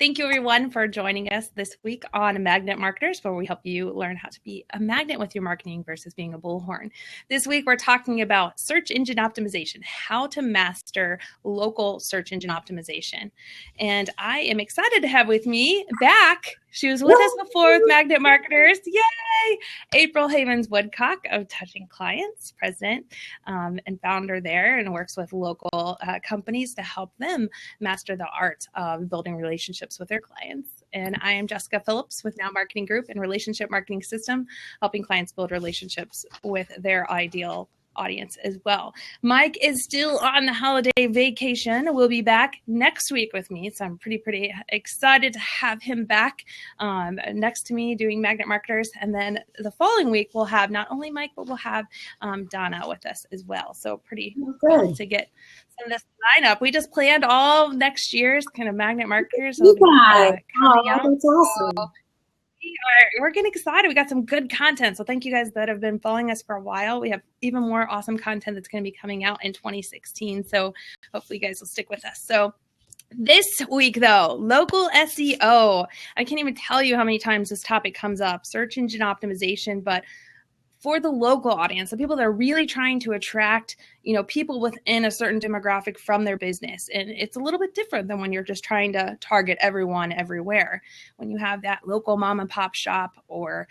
Thank you, everyone, for joining us this week on Magnet Marketers, where we help you learn how to be a magnet with your marketing versus being a bullhorn. This week, we're talking about search engine optimization, how to master local search engine optimization. And I am excited to have with me back. She was with us before with Magnet Marketers. Yay! April Havens-Woodcock of Touching Clients, president and founder there, and works with local companies to help them master the art of building relationships with their clients. And I am Jessica Phillips with Now Marketing Group and Relationship Marketing System, helping clients build relationships with their ideal audience as well. Mike is still on the holiday vacation. We'll be back next week with me, so I'm pretty excited to have him back next to me doing Magnet Marketers. And then the following week we'll have not only Mike, but we'll have Donna with us as well. So pretty good to get some of this lineup. We just planned all next year's kind of Magnet Marketers. That's awesome. We're getting excited. We got some good content. So thank you guys that have been following us for a while. We have even more awesome content that's going to be coming out in 2016. So hopefully you guys will stick with us. So this week, though, local SEO. I can't even tell you how many times this topic comes up, search engine optimization, but for the local audience, the people that are really trying to attract, people within a certain demographic from their business. And it's a little bit different than when you're just trying to target everyone everywhere. When you have that local mom and pop shop or,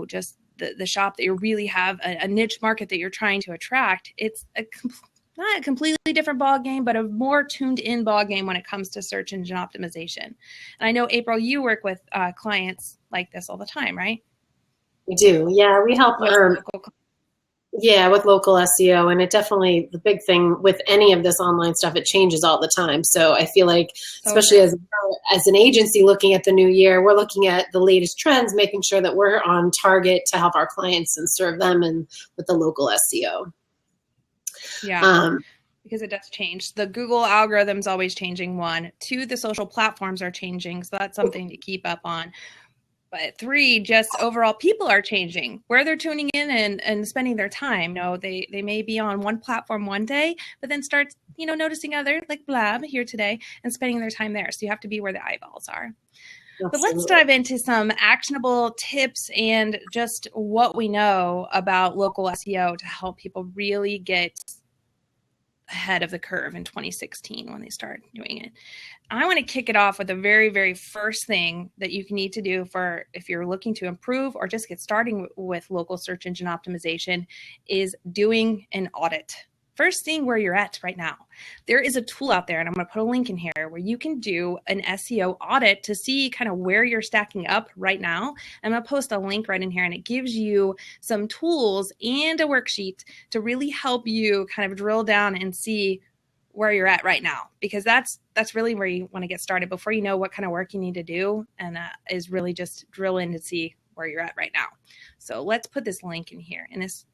just the shop that you really have a niche market that you're trying to attract, it's not a completely different ball game, but a more tuned in ball game when it comes to search engine optimization. And I know, April, you work with clients like this all the time, right? We do. Yeah, we help with local SEO. And it definitely, the big thing with any of this online stuff, it changes all the time. So I feel like, especially as an agency looking at the new year, we're looking at the latest trends, making sure that we're on target to help our clients and serve them and with the local SEO. Yeah. Because it does change. The Google algorithm's always changing, 1. 2, the social platforms are changing. So that's something to keep up on. But 3, just overall people are changing where they're tuning in and spending their time. They may be on one platform one day, but then start, noticing other like Blab here today and spending their time there. So you have to be where the eyeballs are. Absolutely. But let's dive into some actionable tips and just what we know about local SEO to help people really get ahead of the curve in 2016 when they start doing it. I want to kick it off with the very, very first thing that you need to do for if you're looking to improve or just get starting with local search engine optimization is doing an audit. First, seeing where you're at right now. There is a tool out there, and I'm going to put a link in here, where you can do an SEO audit to see kind of where you're stacking up right now. I'm going to post a link right in here, and it gives you some tools and a worksheet to really help you kind of drill down and see where you're at right now, because that's really where you want to get started before you know what kind of work you need to do, and is really just drill in to see where you're at right now. So let's put this link in here. And this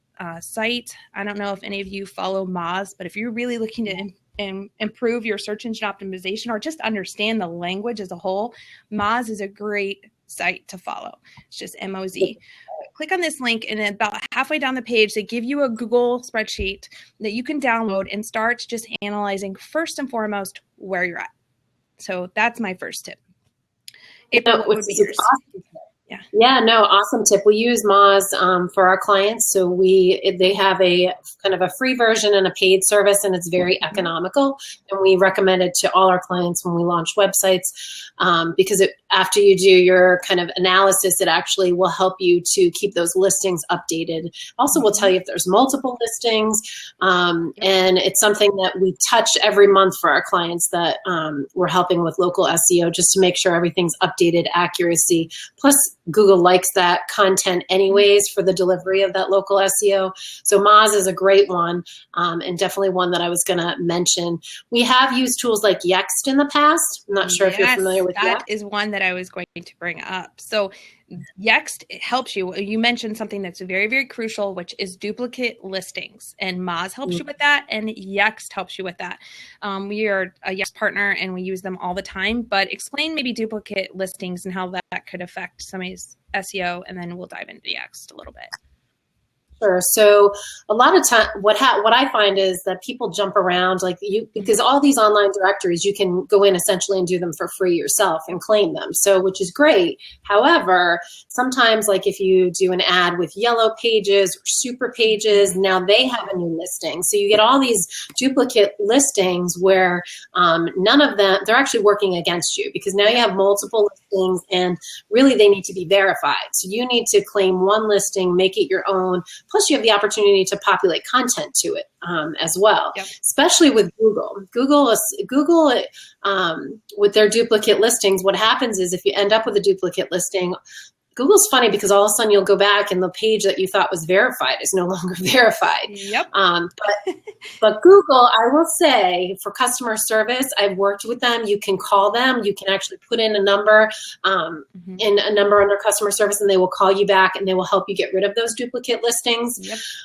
site, I don't know if any of you follow Moz, but if you're really looking to improve your search engine optimization or just understand the language as a whole, Moz is a great site to follow. It's just MOZ. Click on this link, and about halfway down the page, they give you a Google spreadsheet that you can download and start just analyzing first and foremost where you're at. So that's my first tip. April, what would be yours? Awesome. Awesome tip. We use Moz for our clients. So they have a kind of a free version and a paid service, and it's very economical. And we recommend it to all our clients when we launch websites because after you do your kind of analysis, it actually will help you to keep those listings updated. Also, will tell you if there's multiple listings, and it's something that we touch every month for our clients that we're helping with local SEO, just to make sure everything's updated, accuracy. Plus, Google likes that content anyways for the delivery of that local SEO. So Moz is a great one, and definitely one that I was going to mention. We have used tools like Yext in the past. I'm not sure if you're familiar with that. That is one that I was going to bring up. So Yext helps you. You mentioned something that's very, very crucial, which is duplicate listings. And Moz helps you with that, and Yext helps you with that. We are a Yext partner, and we use them all the time. But explain maybe duplicate listings and how that could affect somebody's SEO, and then we'll dive into Yext a little bit. Sure. So a lot of time, what I find is that people jump around because all these online directories, you can go in essentially and do them for free yourself and claim them. So, which is great. However, sometimes like if you do an ad with yellow pages or super pages, now they have a new listing. So you get all these duplicate listings where none of them, they're actually working against you because now you have multiple listings and really they need to be verified. So you need to claim one listing, make it your own. Plus, you have the opportunity to populate content to it as well, especially with Google. Google, with their duplicate listings, what happens is if you end up with a duplicate listing, Google's funny because all of a sudden you'll go back and the page that you thought was verified is no longer verified. But Google, I will say, for customer service, I've worked with them. You can call them. You can actually put in a number under customer service, and they will call you back and they will help you get rid of those duplicate listings.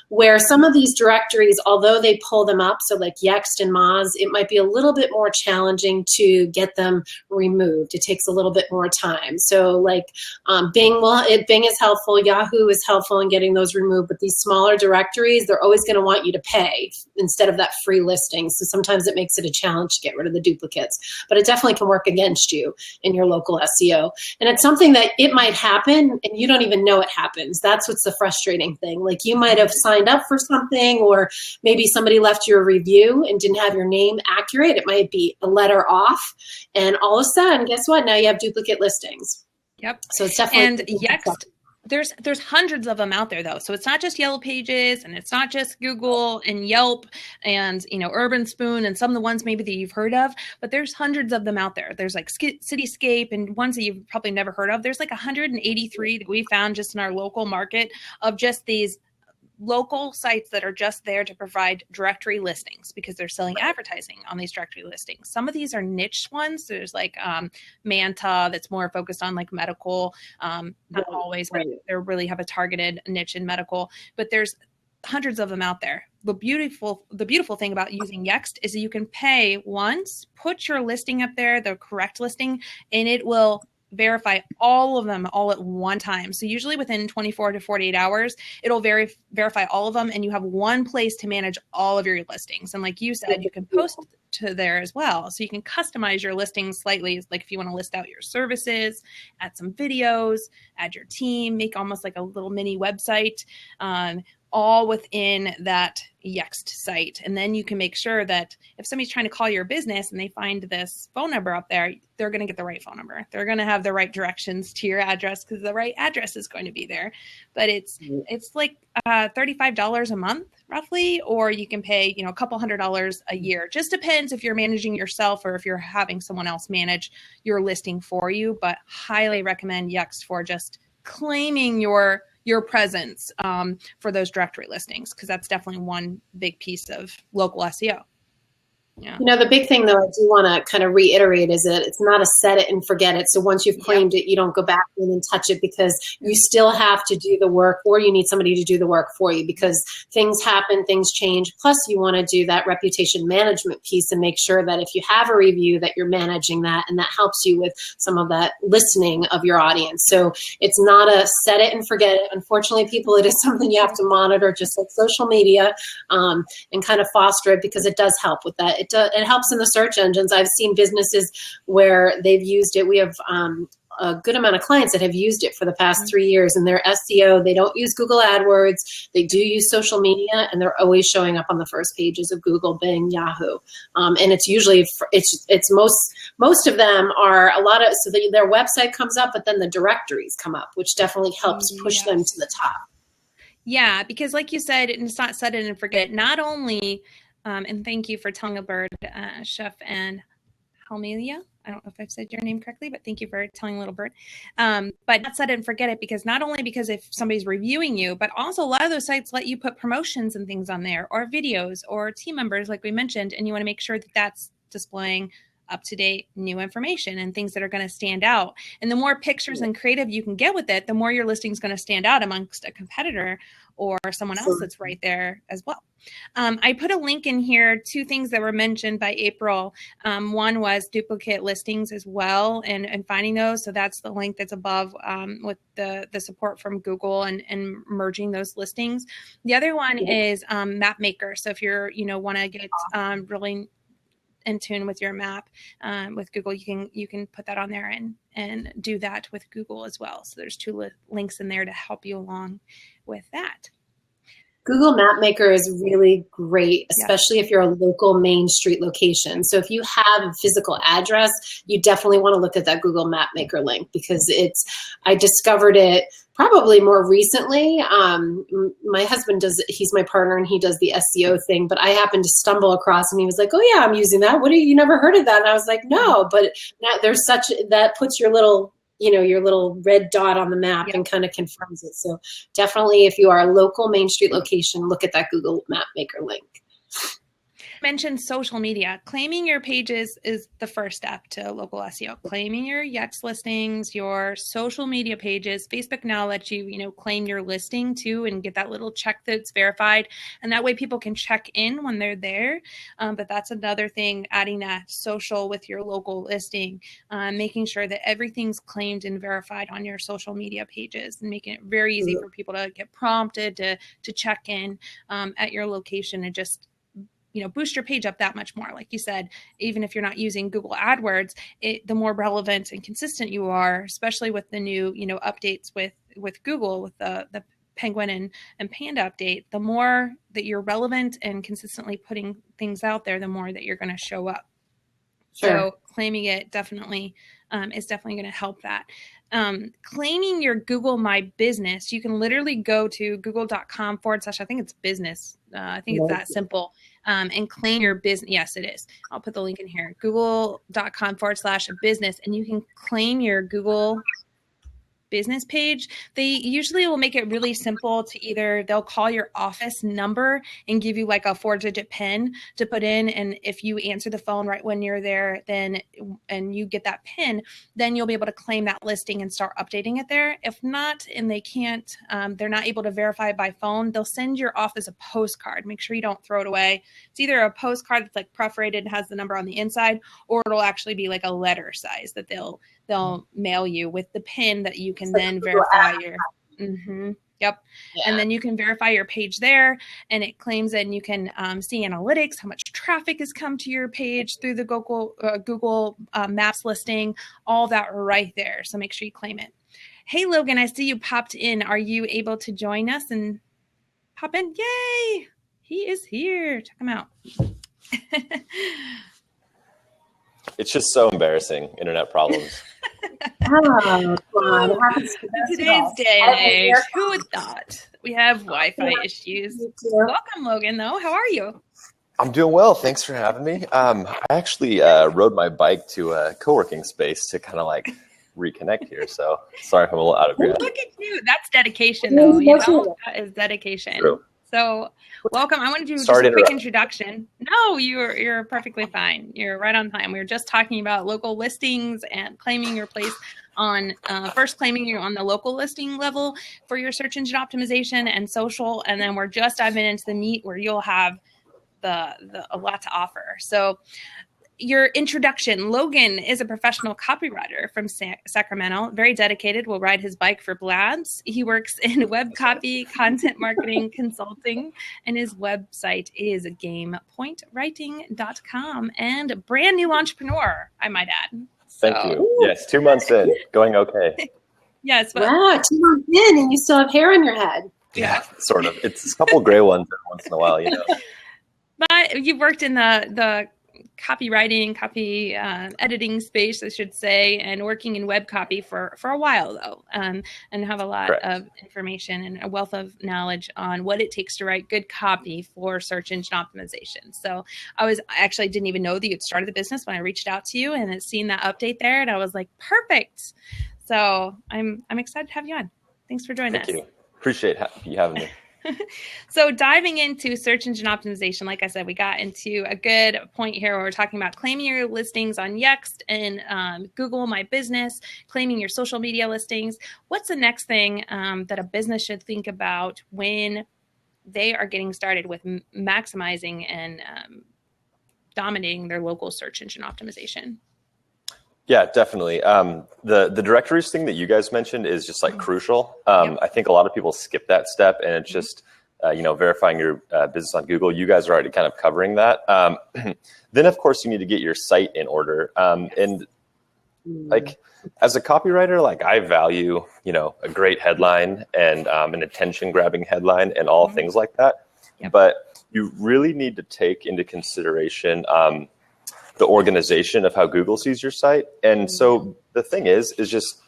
Where some of these directories, although they pull them up, so like Yext and Moz, it might be a little bit more challenging to get them removed. It takes a little bit more time. So like Bing is helpful. Yahoo is helpful in getting those removed. But these smaller directories, they're always going to want you to pay instead of that free listing. So sometimes it makes it a challenge to get rid of the duplicates. But it definitely can work against you in your local SEO. And it's something that it might happen and you don't even know it happens. That's what's the frustrating thing. Like you might have signed up for something, or maybe somebody left you a review and didn't have your name accurate. It might be a letter off. And all of a sudden, guess what? Now you have duplicate listings. So it's definitely Yext. There's hundreds of them out there though. So it's not just Yellow Pages and it's not just Google and Yelp and Urban Spoon and some of the ones maybe that you've heard of, but there's hundreds of them out there. There's like Cityscape and ones that you've probably never heard of. There's like 183 that we found just in our local market of just these local sites that are just there to provide directory listings because they're selling advertising on these directory listings. Some of these are niche ones. There's like Manta that's more focused on like medical, not always, but they really have a targeted niche in medical, but there's hundreds of them out there. The beautiful thing about using Yext is that you can pay once, put your listing up there, the correct listing, and it will verify all of them all at one time. So usually within 24 to 48 hours, it'll verify all of them, and you have one place to manage all of your listings. And like you said, you can post to there as well. So you can customize your listings slightly. Like if you want to list out your services, add some videos, add your team, make almost like a little mini website, all within that Yext site. And then you can make sure that if somebody's trying to call your business and they find this phone number up there, they're going to get the right phone number. They're going to have the right directions to your address because the right address is going to be there. But it's like $35 a month roughly, or you can pay, a couple $100 a year. Just depends if you're managing yourself or if you're having someone else manage your listing for you. But highly recommend Yext for just claiming your presence for those directory listings, because that's definitely one big piece of local SEO. Yeah. The big thing, though, I do want to kind of reiterate is that it's not a set it and forget it. So once you've claimed it, you don't go back in and touch it, because you still have to do the work, or you need somebody to do the work for you, because things happen, things change. Plus, you want to do that reputation management piece and make sure that if you have a review that you're managing that, and that helps you with some of that listening of your audience. So it's not a set it and forget it. Unfortunately, people, it is something you have to monitor, just like social media, and kind of foster it, because it does help with that. It helps in the search engines. I've seen businesses where they've used it. We have a good amount of clients that have used it for the past 3 years in their SEO. They don't use Google AdWords. They do use social media, and they're always showing up on the first pages of Google, Bing, Yahoo. And it's usually, it's most of them are so their website comes up, but then the directories come up, which definitely helps push them to the top. Yeah, because like you said, it's not set it and forget. Not only and thank you for telling a bird, Chef and Helmelia. I don't know if I've said your name correctly, but thank you for telling Little Bird. But not set it and forget it, because not only because if somebody's reviewing you, but also a lot of those sites let you put promotions and things on there, or videos, or team members, like we mentioned, and you want to make sure that that's displaying up-to-date new information and things that are going to stand out. And the more pictures and creative you can get with it, the more your listing is going to stand out amongst a competitor or someone else that's right there as well. I put a link in here, 2 things that were mentioned by April. One was duplicate listings as well, and finding those. So that's the link that's above with the support from Google and merging those listings. The other one is Map Maker. So if you're, want to get really in tune with your map with Google, you can put that on there and do that with Google as well. So there's 2 links in there to help you along with that. Google Map Maker is really great, especially if you're a local Main Street location. So if you have a physical address, you definitely want to look at that Google Map Maker link, because I discovered it probably more recently. My husband he's my partner and he does the SEO thing, but I happened to stumble across and he was like, oh yeah, I'm using that. You never heard of that? And I was like, no, but now that puts your little red dot on the map and kind of confirms it. So definitely, if you are a local Main Street location, look at that Google Map Maker link. Mentioned social media. Claiming your pages is the first step to local SEO. Claiming your Yext listings, your social media pages. Facebook now lets you, claim your listing too and get that little check that's verified. And that way people can check in when they're there. But that's another thing, adding that social with your local listing, making sure that everything's claimed and verified on your social media pages, and making it very easy for people to get prompted to check in at your location and just boost your page up that much more. Like you said, even if you're not using Google AdWords, the more relevant and consistent you are, especially with the new, updates with Google, with the Penguin and Panda update, the more that you're relevant and consistently putting things out there, the more that you're going to show up. Sure. So claiming it definitely is definitely going to help that. Claiming your Google My Business, you can literally go to google.com/ I think it's business. I think it's that simple. And claim your business. Yes, it is. I'll put the link in here. Google.com/business. And you can claim your Google business page. They usually will make it really simple to they'll call your office number and give you like a 4-digit PIN to put in. And if you answer the phone right when you're there, and you get that PIN, then you'll be able to claim that listing and start updating it there. If not, and they can't, they're not able to verify by phone, they'll send your office a postcard. Make sure you don't throw it away. It's either a postcard that's like perforated and has the number on the inside, or it'll actually be like a letter size that they'll mail you with the PIN that you can then verify your. Yep. Yeah. And then you can verify your page there, and it claims it, and you can see analytics, how much traffic has come to your page through the Google Maps listing, all that right there. So make sure you claim it. Hey, Logan, I see you popped in. Are you able to join us and pop in? Yay! He is here. Check him out. It's just so embarrassing, internet problems. Oh, God. Today's day and age, who would thought? We have Wi-Fi issues. Welcome, Logan, though. How are you? I'm doing well. Thanks for having me. I actually rode my bike to a co-working space to kind of like reconnect here. So sorry if I'm a little out of breath. Look at you. That's dedication, though. That is dedication. True. So welcome. I want to do just a quick introduction. No, you're perfectly fine. You're right on time. We were just talking about local listings and claiming your place on first claiming you on the local listing level for your search engine optimization and social, and then we're just diving into the meat where you'll have a lot to offer. So your introduction. Logan is a professional copywriter from Sacramento, very dedicated, will ride his bike for Blads. He works in web copy, content marketing, consulting, and his website is gamepointwriting.com, and a brand new entrepreneur, I might add. Thank you. Yes, 2 months in, going okay. Yes. But, wow, 2 months in and you still have hair on your head. Yeah, sort of. It's a couple gray ones every once in a while, But you've worked in the copywriting, copy editing space, I should say, and working in web copy for a while, though, and have a lot of information and a wealth of knowledge on what it takes to write good copy for search engine optimization. So I actually didn't even know that you'd started the business when I reached out to you and had seen that update there, and I was like, perfect. So I'm excited to have you on. Thanks for joining us. Thank you. Appreciate you having me. So diving into search engine optimization, like I said, we got into a good point here where we're talking about claiming your listings on Yext and Google My Business, claiming your social media listings. What's the next thing that a business should think about when they are getting started with maximizing and dominating their local search engine optimization? Yeah, definitely. The directories thing that you guys mentioned is just like crucial. I think a lot of people skip that step, and it's just verifying your business on Google. You guys are already kind of covering that. Then, of course, you need to get your site in order. And like as a copywriter, like I value a great headline and an attention-grabbing headline and all things like that. But you really need to take into consideration the organization of how Google sees your site. And so the thing is just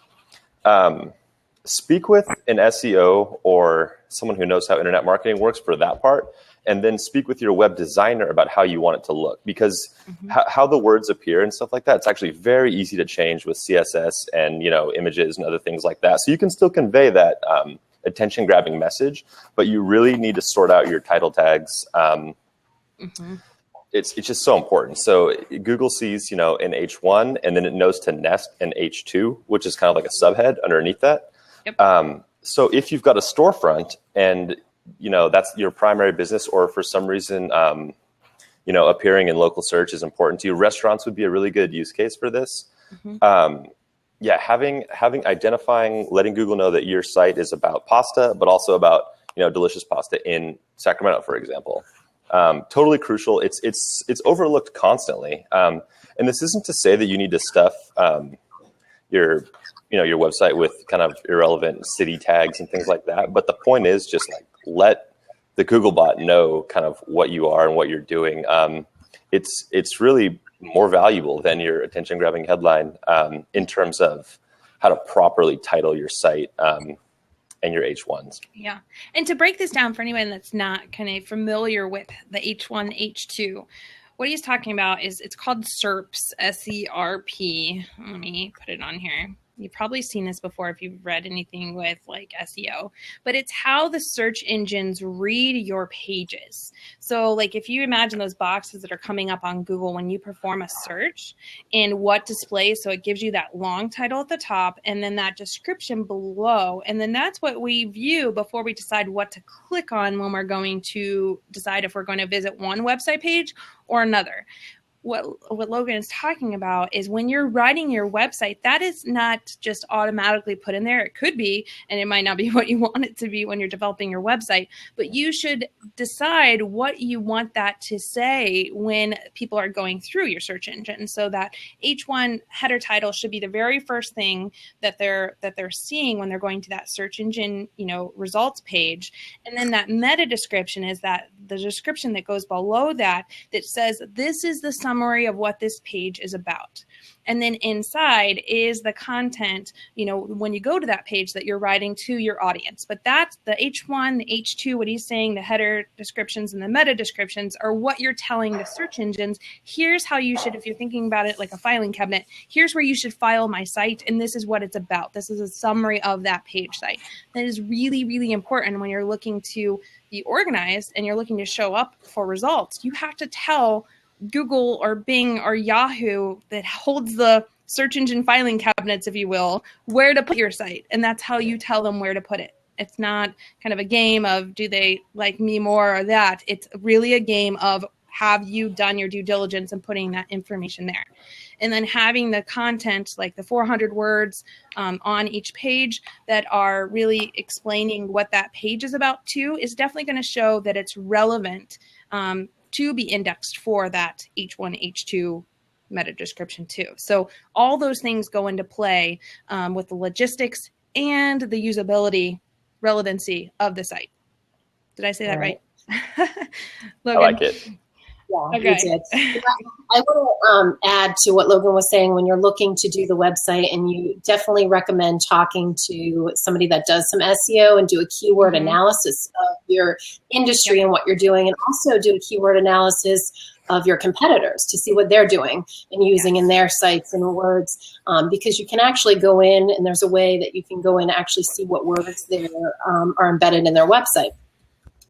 speak with an SEO or someone who knows how internet marketing works for that part, and then speak with your web designer about how you want it to look, because how the words appear and stuff like that, it's actually very easy to change with CSS and images and other things like that. So you can still convey that attention grabbing message, but you really need to sort out your title tags. It's just so important. So Google sees, an H1, and then it knows to nest an H2, which is kind of like a subhead underneath that. So if you've got a storefront and, that's your primary business, or for some reason, appearing in local search is important to you, restaurants would be a really good use case for this. Identifying, letting Google know that your site is about pasta, but also about, delicious pasta in Sacramento, for example. Totally crucial. It's overlooked constantly. And this isn't to say that you need to stuff your website with kind of irrelevant city tags and things like that. But the point is just like let the Googlebot know kind of what you are and what you're doing. It's really more valuable than your attention grabbing headline in terms of how to properly title your site. And your H1s. Yeah. And to break this down for anyone that's not kind of familiar with the H1, H2, what he's talking about is it's called SERPs, SERP. Let me put it on here. You've probably seen this before if you've read anything with like SEO, but it's how the search engines read your pages. So like if you imagine those boxes that are coming up on Google when you perform a search and what displays, so it gives you that long title at the top and then that description below. And then that's what we view before we decide what to click on when we're going to decide if we're going to visit one website page or another. What Logan is talking about is when you're writing your website, that is not just automatically put in there. It could be, and it might not be what you want it to be when you're developing your website, but you should decide what you want that to say when people are going through your search engine. So that H1 header title should be the very first thing that they're seeing when they're going to that search engine, results page. And then that meta description is that the description that goes below that says, this is the summary of what this page is about. And then inside is the content, when you go to that page that you're writing to your audience. But that's the H1, the H2, what he's saying, the header descriptions and the meta descriptions are what you're telling the search engines. Here's how you should, if you're thinking about it like a filing cabinet, here's where you should file my site. And this is what it's about. This is a summary of that page site. That is really, really important when you're looking to be organized and you're looking to show up for results. You have to tell Google or Bing or Yahoo that holds the search engine filing cabinets, if you will, where to put your site. And that's how you tell them where to put it. It's not kind of a game of do they like me more or that. It's really a game of have you done your due diligence and putting that information there. And then having the content, like the 400 words on each page that are really explaining what that page is about too, is definitely going to show that it's relevant to be indexed for that H1, H2 meta description too. So all those things go into play with the logistics and the usability relevancy of the site. Did I say that right? Logan? I like it. Yeah, okay. You did. I want to add to what Logan was saying. When you're looking to do the website, and you definitely recommend talking to somebody that does some SEO and do a keyword analysis of your industry and what you're doing, and also do a keyword analysis of your competitors to see what they're doing and using in their sites and words, because you can actually go in, and there's a way that you can go in and actually see what words there are embedded in their website.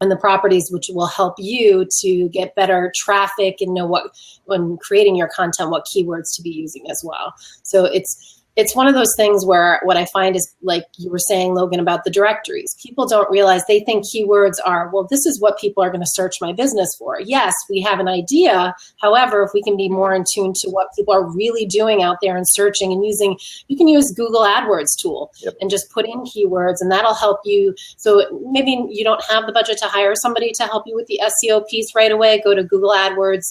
and the properties which will help you to get better traffic and know what, when creating your content, what keywords to be using as well. So it's one of those things where what I find is, like you were saying, Logan, about the directories. People don't realize, they think keywords are, well, this is what people are going to search my business for. Yes, we have an idea. However, if we can be more in tune to what people are really doing out there and searching and using, you can use Google AdWords tool and just put in keywords, and that'll help you. So maybe you don't have the budget to hire somebody to help you with the SEO piece right away. Go to Google AdWords.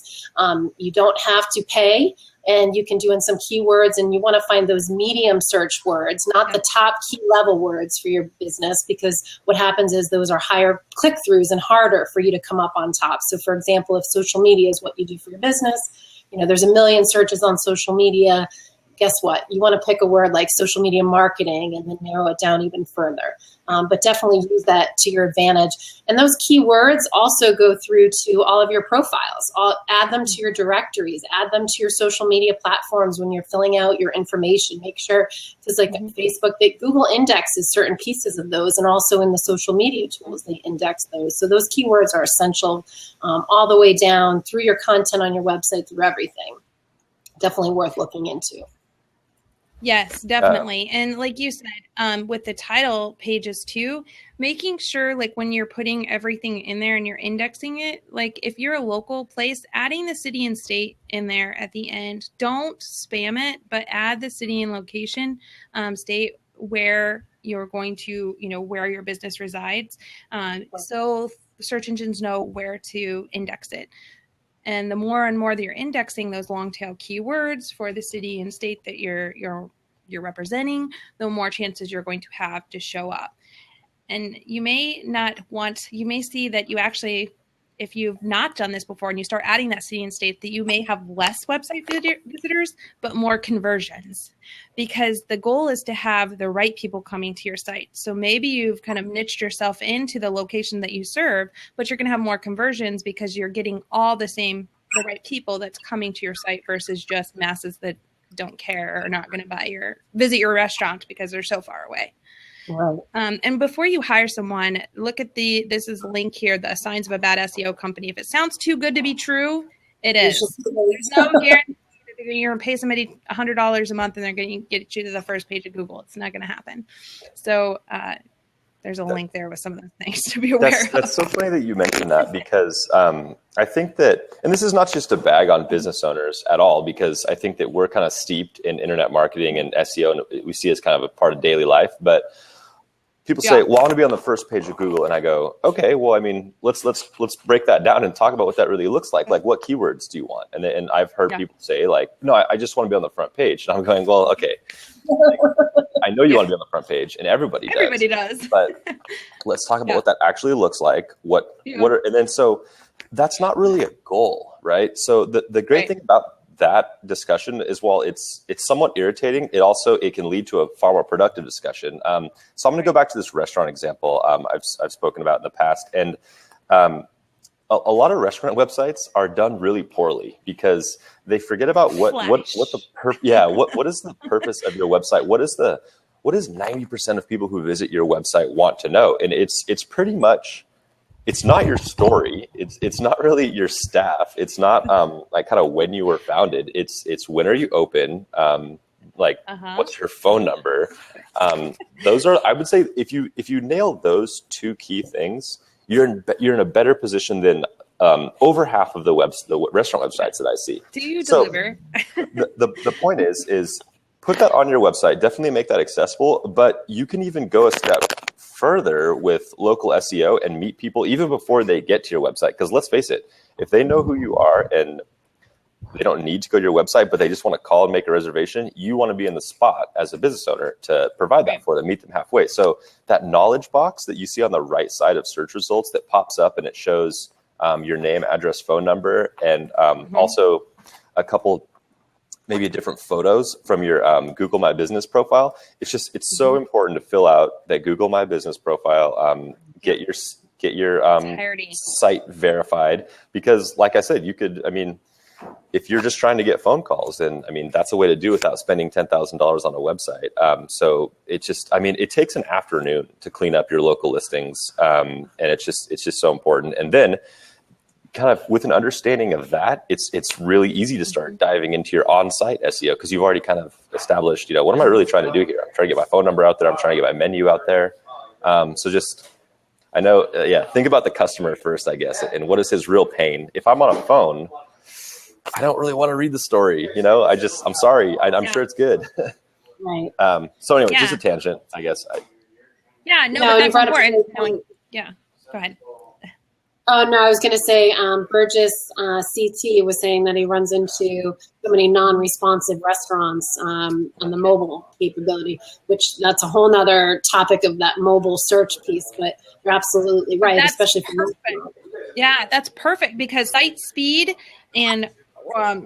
You don't have to pay. And you can do in some keywords, and you want to find those medium search words, not the top key level words for your business, because what happens is those are higher click-throughs and harder for you to come up on top. So for example, if social media is what you do for your business, there's a million searches on social media. Guess what? You want to pick a word like social media marketing and then narrow it down even further. But definitely use that to your advantage. And those keywords also go through to all of your profiles. Add them to your directories. Add them to your social media platforms when you're filling out your information. Make sure, because like Facebook, Google indexes certain pieces of those, and also in the social media tools, they index those. So those keywords are essential all the way down through your content on your website, through everything. Definitely worth looking into. Yes, definitely. And like you said, with the title pages too, making sure like when you're putting everything in there and you're indexing it, like if you're a local place, adding the city and state in there at the end. Don't spam it, but add the city and location, state where you're going to, where your business resides. So search engines know where to index it. And the more and more that you're indexing those long tail keywords for the city and state that you're representing, the more chances you're going to have to show up. And you may see that you actually, if you've not done this before and you start adding that city and state, that you may have less website visitors, but more conversions, because the goal is to have the right people coming to your site. So maybe you've kind of niched yourself into the location that you serve, but you're going to have more conversions because you're getting all the right people that's coming to your site versus just masses that don't care or are not going to visit your restaurant because they're so far away. Right. And before you hire someone, look at this is a link here, the signs of a bad SEO company. If it sounds too good to be true, it is. There's no guarantee that you're going to pay somebody $100 a month and they're going to get you to the first page of Google. It's not going to happen. So there's a link there with some of those things to be aware of. That's so funny that you mentioned that, because I think that, and this is not just a bag on business owners at all, because I think that we're kind of steeped in internet marketing and SEO, and we see it as kind of a part of daily life. But people say, well, I want to be on the first page of Google. And I go, okay, well, I mean, let's break that down and talk about what that really looks like. Like, what keywords do you want? And I've heard people say, like, no, I just want to be on the front page. And I'm going, well, okay. Like, I know you want to be on the front page, and everybody does. But let's talk about what that actually looks like. And then so that's not really a goal, right? So the great thing about that discussion is, while it's somewhat irritating, it can lead to a far more productive discussion. So I'm going to go back to this restaurant example I've spoken about in the past, and a lot of restaurant websites are done really poorly because they forget about what is the purpose of your website. What is 90% of people who visit your website want to know? And it's pretty much, it's not your story. It's not really your staff. It's not like kind of when you were founded. It's when are you open? What's your phone number? Those are, I would say, if you nail those two key things, you're in a better position than over half of the restaurant websites that I see. Do you deliver? The point is put that on your website. Definitely make that accessible. But you can even go a step further with local SEO and meet people even before they get to your website. Because let's face it, if they know who you are and they don't need to go to your website, but they just want to call and make a reservation, you want to be in the spot as a business owner to provide that for them, meet them halfway. So that knowledge box that you see on the right side of search results that pops up and it shows your name, address, phone number, and also a couple, maybe different photos from your Google My Business profile. It's so important to fill out that Google My Business profile, get your site verified, because like I said, if you're just trying to get phone calls, then I mean, that's a way to do without spending $10,000 on a website. So it just, I mean, it takes an afternoon to clean up your local listings. And it's just so important. And then kind of with an understanding of that, it's really easy to start diving into your on-site SEO, because you've already kind of established, what am I really trying to do here? I'm trying to get my phone number out there. I'm trying to get my menu out there. So just, I know, think about the customer first, I guess, and what is his real pain. If I'm on a phone, I don't really want to read the story, I'm sorry. I'm sure it's good. Right. So anyway, just a tangent, I guess. But that's important. Yeah, go ahead. Oh, no, I was going to say Burgess CT was saying that he runs into so many non-responsive restaurants on the mobile capability, which that's a whole nother topic of that mobile search piece. But you're absolutely right, especially for perfect. Yeah, that's perfect, because site speed and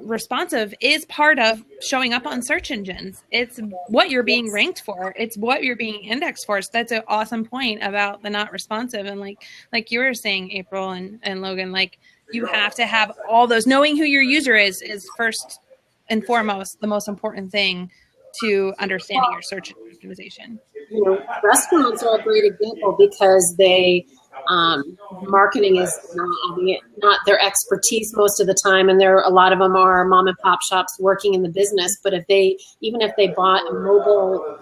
responsive is part of showing up on search engines. It's what you're being ranked for. It's what you're being indexed for. So that's an awesome point about the not responsive. And like you were saying, April and Logan, like you have to have all those. Knowing who your user is first and foremost the most important thing to understanding your search optimization. Restaurants are a great example because they marketing is not their expertise most of the time, and a lot of them are mom and pop shops working in the business. But if they bought a mobile,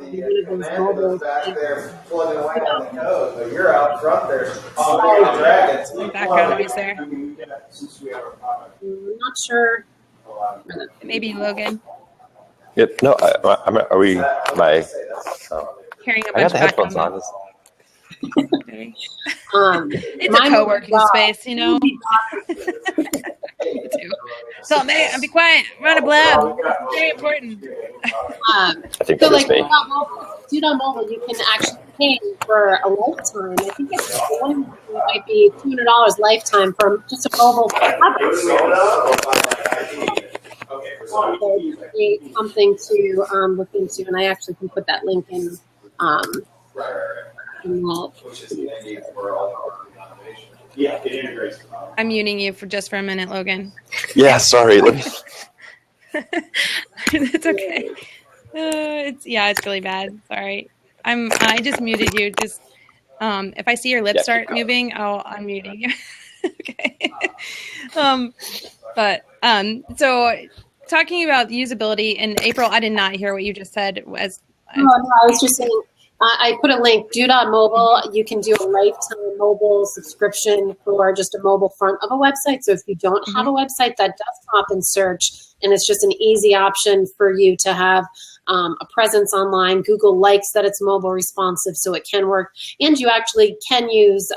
you're out front there. Background noise there. I'm not sure. Maybe Logan. Yep. No. Are we? Hearing a bunch I got the of headphones background on. It's a co-working space, So, man, be quiet. Run a blab. It's very important. I think so. Like, Dude on Mobile, you can actually pay for a lifetime. I think it might be $200 lifetime for just a mobile product. Something to look into, and I actually can put that link in. I'm muting you for a minute, Logan. Yeah, sorry. It's okay. It's really bad. Sorry. I just muted you. Just if I see your lips start moving, I'm muting you. Okay. So talking about usability, and April, I did not hear what you just said. No, I was just saying. I put a link. Mobile, you can do a lifetime mobile subscription for just a mobile front of a website. So if you don't have a website, that does pop in search, and it's just an easy option for you to have a presence online. Google likes that it's mobile responsive, so it can work. And you actually can use,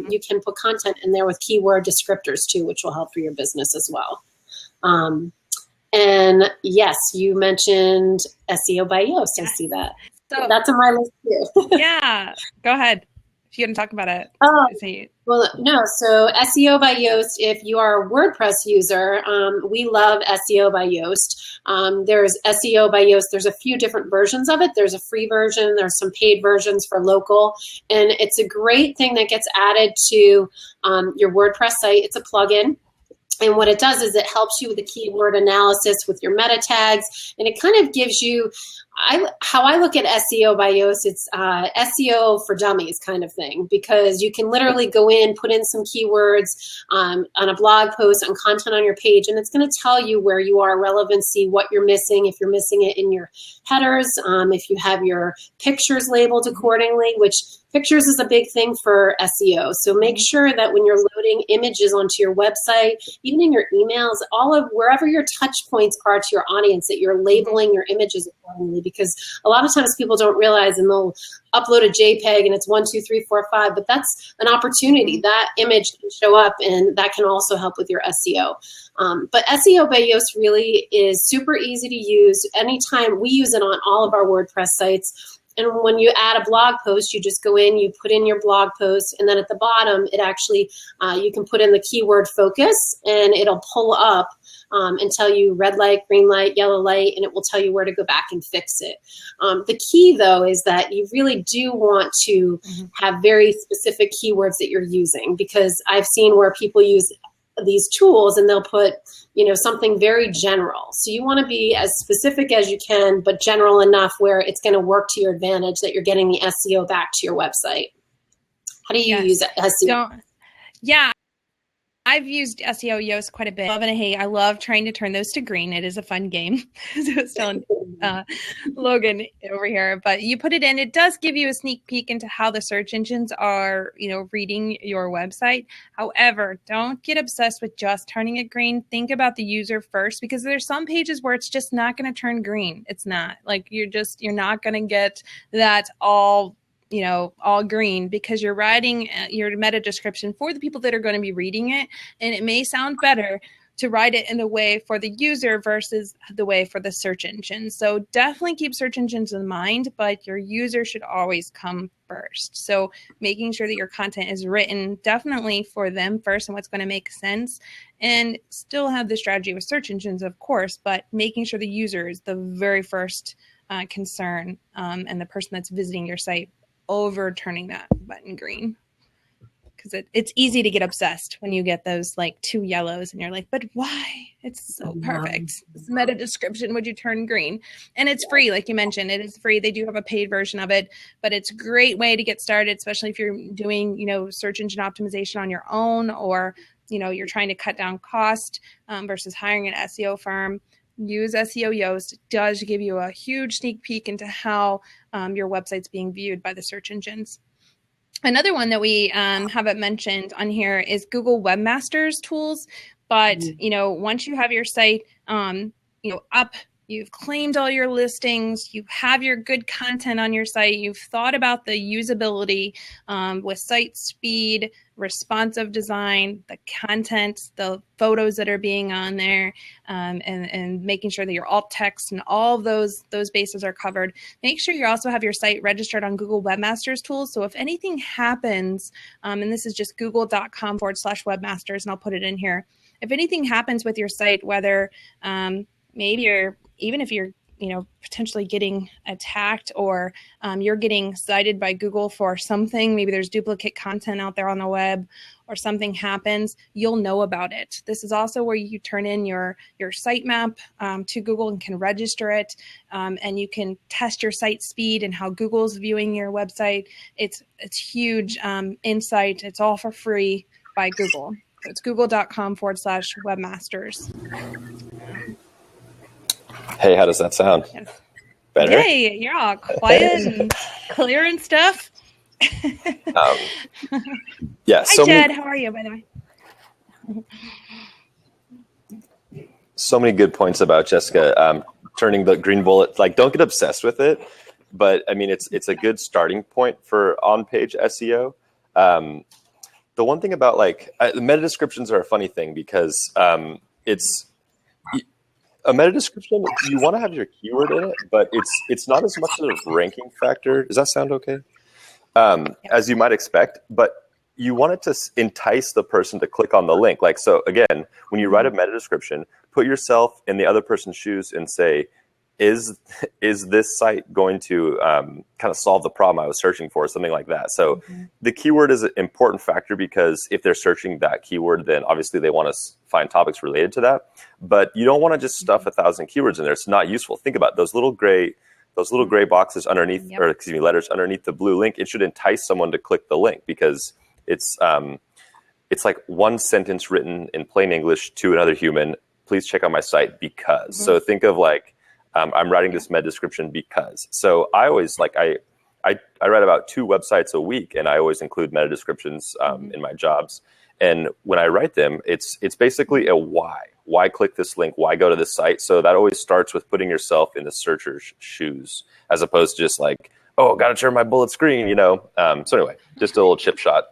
you can put content in there with keyword descriptors too, which will help for your business as well. And yes, you mentioned SEO by Yoast. I see that. So that's on my list too. Yeah, go ahead. If you're going to talk about it. Well, no. So SEO by Yoast, if you are a WordPress user, we love SEO by Yoast. There's SEO by Yoast. There's a few different versions of it. There's a free version. There's some paid versions for local. And it's a great thing that gets added to your WordPress site. It's a plugin. And what it does is it helps you with the keyword analysis with your meta tags. And it kind of gives you, how I look at SEO by Yoast, it's SEO for dummies kind of thing, because you can literally go in, put in some keywords on a blog post, on content on your page, and it's going to tell you where you are, relevancy, what you're missing, if you're missing it in your headers, if you have your pictures labeled accordingly, which pictures is a big thing for SEO. So make sure that when you're loading images onto your website, even in your emails, all of wherever your touch points are to your audience, that you're labeling your images accordingly, because a lot of times people don't realize, and they'll upload a JPEG and it's 1, 2, 3, 4, 5, but that's an opportunity. That image can show up, and that can also help with your SEO. But SEO by Yoast really is super easy to use. Anytime we use it on all of our WordPress sites. And when you add a blog post, you just go in, you put in your blog post, and then at the bottom, it actually, you can put in the keyword focus, and it'll pull up and tell you red light, green light, yellow light, and it will tell you where to go back and fix it. The key, though, is that you really do want to have very specific keywords that you're using, because I've seen where people use these tools and they'll put, something very general. So you want to be as specific as you can, but general enough where it's going to work to your advantage that you're getting the SEO back to your website. How do you use SEO? I've used SEO Yoast quite a bit. I love trying to turn those to green. It is a fun game. So I was telling Logan over here, but you put it in, it does give you a sneak peek into how the search engines are, reading your website. However, don't get obsessed with just turning it green. Think about the user first, because there's some pages where it's just not going to turn green. It's not like you're not going to get that all green, because you're writing your meta description for the people that are going to be reading it. And it may sound better to write it in the way for the user versus the way for the search engine. So definitely keep search engines in mind, but your user should always come first. So making sure that your content is written definitely for them first and what's going to make sense, and still have the strategy with search engines, of course, but making sure the user is the very first concern, and the person that's visiting your site over turning that button green. Because it's easy to get obsessed when you get those like 2 yellows and you're like, but why? It's so perfect. This meta description, would you turn green? And it's free, like you mentioned, it is free. They do have a paid version of it, but it's a great way to get started, especially if you're doing, search engine optimization on your own, or, you're trying to cut down cost versus hiring an SEO firm. Use SEO Yoast. It does give you a huge sneak peek into how your website's being viewed by the search engines. Another one that we haven't mentioned on here is Google Webmasters tools. But, once you have your site, up, you've claimed all your listings, you have your good content on your site, you've thought about the usability with site speed, responsive design, the content, the photos that are being on there, and making sure that your alt text and all of those bases are covered. Make sure you also have your site registered on Google Webmasters tools. So if anything happens, and this is just google.com/webmasters, and I'll put it in here. If anything happens with your site, whether maybe even if you're potentially getting attacked, or you're getting cited by Google for something, maybe there's duplicate content out there on the web, or something happens, you'll know about it. This is also where you turn in your sitemap to Google and can register it, and you can test your site speed and how Google's viewing your website. It's huge insight. It's all for free by Google. So it's google.com/webmasters. Hey, how does that sound? Yes. Better? Hey, you're all quiet and clear and stuff. Yeah. Hi, Jed. How are you, by the way? So many good points about Jessica turning the green bullet. Like, don't get obsessed with it, but I mean, it's a good starting point for on-page SEO. The one thing about the meta descriptions are a funny thing, because it's a meta description. You want to have your keyword in it, but it's not as much of a ranking factor. Does that sound okay? As you might expect, but you want it to entice the person to click on the link. So again, when you write a meta description, put yourself in the other person's shoes and say, is this site going to kind of solve the problem I was searching for, something like that. So the keyword is an important factor, because if they're searching that keyword, then obviously they want to find topics related to that. But you don't want to just stuff 1,000 keywords in there. It's not useful. Think about those little gray boxes underneath, letters underneath the blue link. It should entice someone to click the link, because it's like one sentence written in plain English to another human. Please check out my site because. So think of I'm writing this meta description because. So I always I write about 2 websites a week, and I always include meta descriptions in my jobs. And when I write them, it's basically a why. Why click this link? Why go to this site? So that always starts with putting yourself in the searcher's shoes, as opposed to just got to turn my bullets green, So anyway, just a little chip shot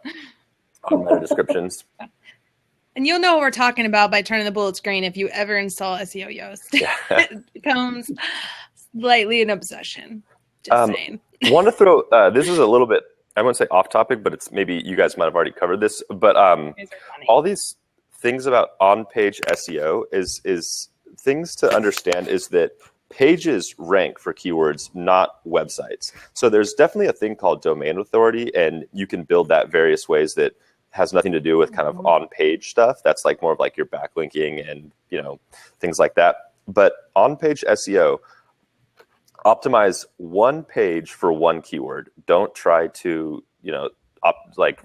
on meta descriptions. And you'll know what we're talking about by turning the bullets green if you ever install SEO Yoast. Yeah. It becomes slightly an obsession. Just saying. Want to throw, this is a little bit, I wouldn't say off topic, but it's maybe you guys might have already covered this. But all these things about on-page SEO is things to understand is that pages rank for keywords, not websites. So there's definitely a thing called domain authority, and you can build that various ways that has nothing to do with kind of on-page stuff. That's like more of like your backlinking and, things like that. But on-page SEO, optimize one page for one keyword. Don't try to,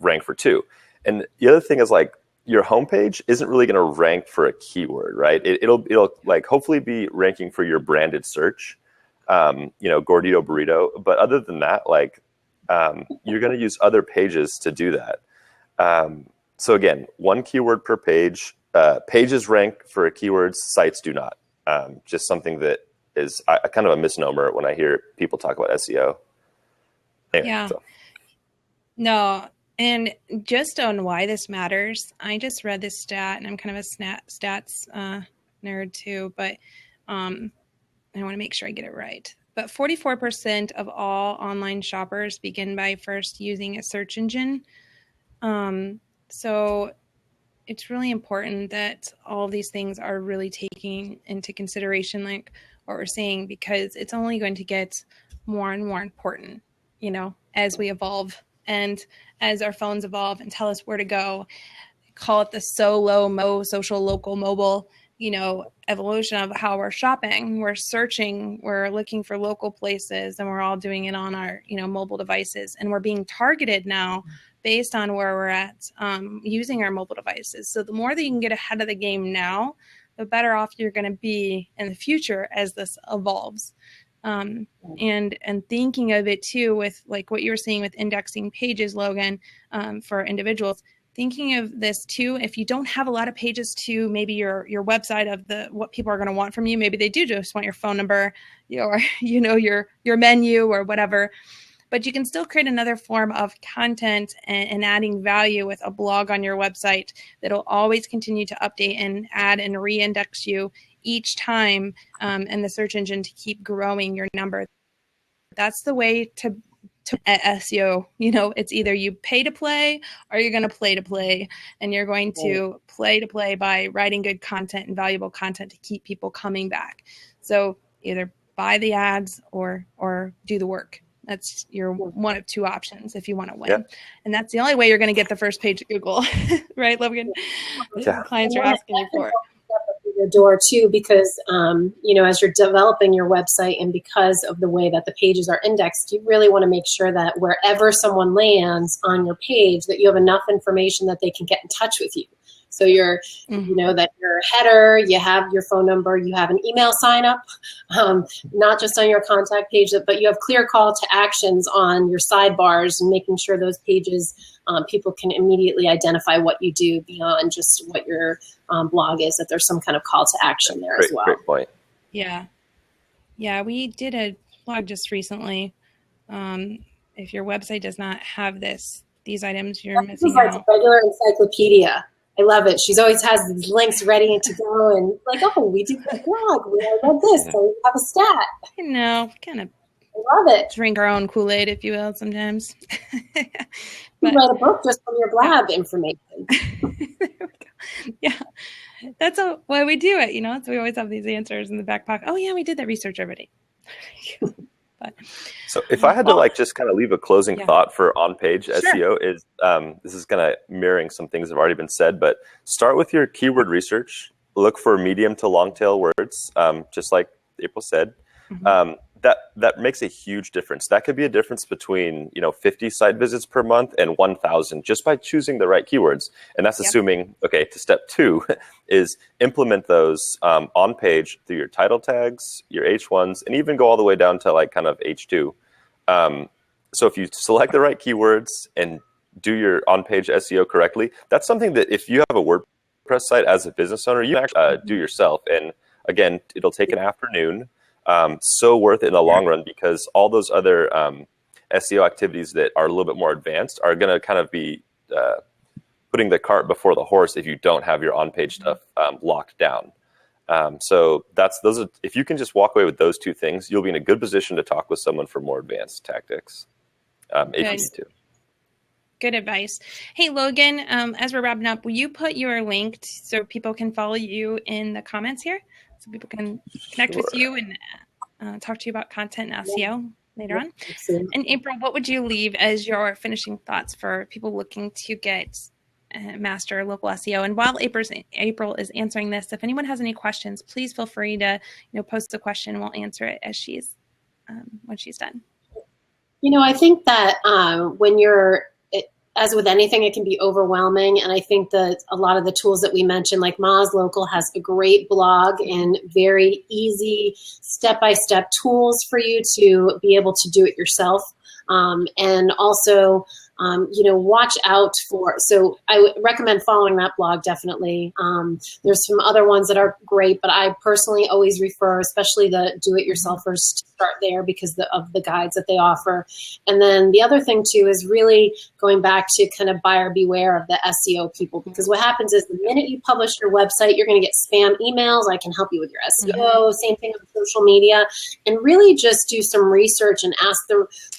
rank for two. And the other thing is like your homepage isn't really going to rank for a keyword, right? It'll like hopefully be ranking for your branded search, Gordito burrito. But other than that, like you're going to use other pages to do that. So again, one keyword per page. Pages rank for keywords, sites do not. Just something that is kind of a misnomer when I hear people talk about SEO. Anyway, yeah. So. No, and just on why this matters, I just read this stat, and I'm kind of a stats nerd too, but I want to make sure I get it right. But 44% of all online shoppers begin by first using a search engine. So it's really important that all of these things are really taking into consideration, like what we're saying, because it's only going to get more and more important, as we evolve and as our phones evolve and tell us where to go. Call it the social, local, mobile, evolution of how we're shopping. We're searching, we're looking for local places, and we're all doing it on our, mobile devices. And we're being targeted now based on where we're at, using our mobile devices. So the more that you can get ahead of the game now, the better off you're going to be in the future as this evolves. And thinking of it too with like what you were saying with indexing pages, Logan, for individuals, thinking of this too, if you don't have a lot of pages to maybe your website of what people are going to want from you, maybe they do just want your phone number, or, your menu or whatever, but you can still create another form of content and adding value with a blog on your website that'll always continue to update and add and re-index you each time in the search engine to keep growing your number. That's the way to SEO. It's either you pay to play or you're going to play to play, and you're going to play to play by writing good content and valuable content to keep people coming back. So either buy the ads or do the work. That's your one of two options if you want to win. Yep. And that's the only way you're going to get the first page of Google, right, Logan? Yeah. Clients are asking you for it. Your door too, because as you're developing your website and because of the way that the pages are indexed, you really want to make sure that wherever someone lands on your page, that you have enough information that they can get in touch with you. So you're, that your header, you have your phone number, you have an email sign up, not just on your contact page, but you have clear call to actions on your sidebars, and making sure those pages, people can immediately identify what you do beyond just what your blog is, that there's some kind of call to action there as well. Great point. Yeah. Yeah, we did a blog just recently. If your website does not have these items, you're missing out. It's like a regular encyclopedia. I love it. She's always has these links ready to go, and like, oh, we did the blog. I read this. So we have a stat. Kind of. I love it. Drink our own Kool-Aid, if you will, sometimes. But, you write a book just from your blog information. There we go. Yeah, that's why we do it. So we always have these answers in the back pocket. Oh yeah, we did that research already. But, so if I had to just kind of leave a closing thought for on-page SEO is, this is kind of mirroring some things that have already been said, but start with your keyword research. Look for medium to long tail words, just like April said. Mm-hmm. That makes a huge difference. That could be a difference between 50 site visits per month and 1,000 just by choosing the right keywords. And that's assuming, to step 2 is implement those on page through your title tags, your H1s, and even go all the way down to like kind of H2. So if you select the right keywords and do your on-page SEO correctly, that's something that if you have a WordPress site as a business owner, you can actually do yourself. And again, it'll take an afternoon. So worth it in the long run, because all those other SEO activities that are a little bit more advanced are going to kind of be putting the cart before the horse if you don't have your on-page stuff locked down. So if you can just walk away with those two things, you'll be in a good position to talk with someone for more advanced tactics if you need to. Good advice. Hey, Logan, as we're wrapping up, will you put your link so people can follow you in the comments here? So people can connect with you and talk to you about content and SEO later on. Absolutely. And April, what would you leave as your finishing thoughts for people looking to get master local SEO. And while April is answering this, if anyone has any questions, please feel free to post a question and we'll answer it as she's when she's done. I think that as with anything, it can be overwhelming. And I think that a lot of the tools that we mentioned, like Moz Local has a great blog and very easy step-by-step tools for you to be able to do it yourself. And also, watch out for, so I would recommend following that blog definitely. There's some other ones that are great, but I personally always refer, especially the do-it-yourselfers, to start there because of the guides that they offer. And then the other thing too is really going back to kind of buyer beware of the SEO people, because what happens is the minute you publish your website, you're going to get spam emails. I can help you with your SEO, same thing on social media, and really just do some research and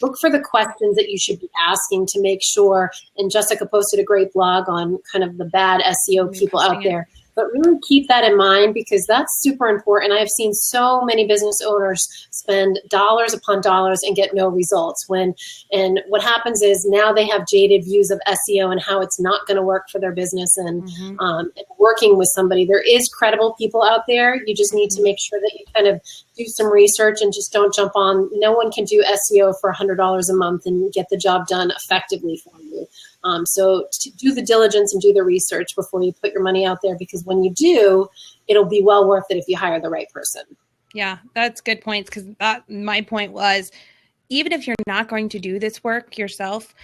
look for the questions that you should be asking to make sure. And Jessica posted a great blog on kind of the bad SEO people out there. But really keep that in mind because that's super important. I've seen so many business owners spend dollars upon dollars and get no results. And what happens is now they have jaded views of SEO and how it's not going to work for their business. And working with somebody, there is credible people out there. You just need to make sure that you kind of do some research and just don't jump on. No one can do SEO for $100 a month and get the job done effectively for you. So to do the diligence and do the research before you put your money out there, because when you do, it'll be well worth it if you hire the right person. Yeah, that's good points, because my point was, even if you're not going to do this work yourself,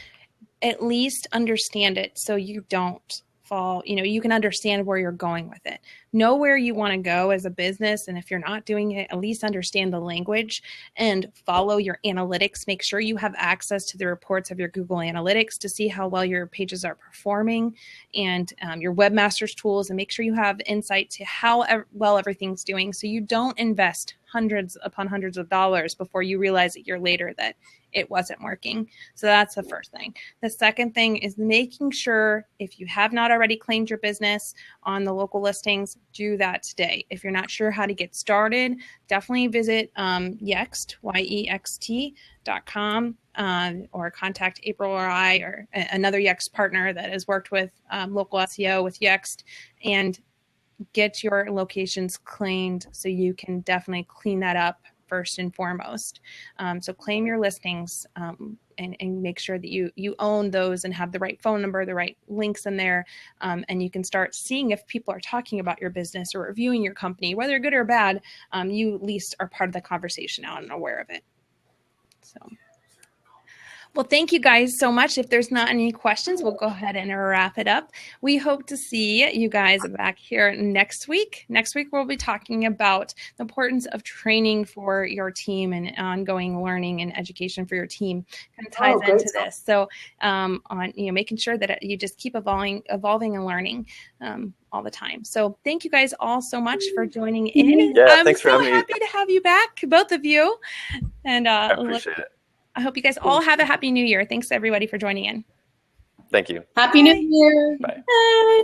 at least understand it so you don't fall, you can understand where you're going with it. Know where you want to go as a business. And if you're not doing it, at least understand the language and follow your analytics. Make sure you have access to the reports of your Google Analytics to see how well your pages are performing, and your webmasters tools, and make sure you have insight to how well everything's doing, so you don't invest hundreds upon hundreds of dollars before you realize a year later that it wasn't working. So that's the first thing. The second thing is making sure, if you have not already claimed your business on the local listings, do that today. If you're not sure how to get started, definitely visit Yext, yext.com, or contact April or I, or another Yext partner that has worked with local SEO with Yext, and get your locations claimed so you can definitely clean that up first and foremost. So claim your listings and make sure that you own those and have the right phone number, the right links in there, and you can start seeing if people are talking about your business or reviewing your company, whether good or bad. You at least are part of the conversation now and aware of it. So. Well, thank you guys so much. If there's not any questions, we'll go ahead and wrap it up. We hope to see you guys back here next week. Next week, we'll be talking about the importance of training for your team and ongoing learning and education for your team. Kind of ties into this. So on making sure that you just keep evolving and learning all the time. So thank you guys all so much for joining in. Yeah, thanks for having me. I'm so happy to have you back, both of you. And I appreciate it. I hope you guys all have a happy new year. Thanks everybody for joining in. Thank you. Happy New Year. Bye. Bye.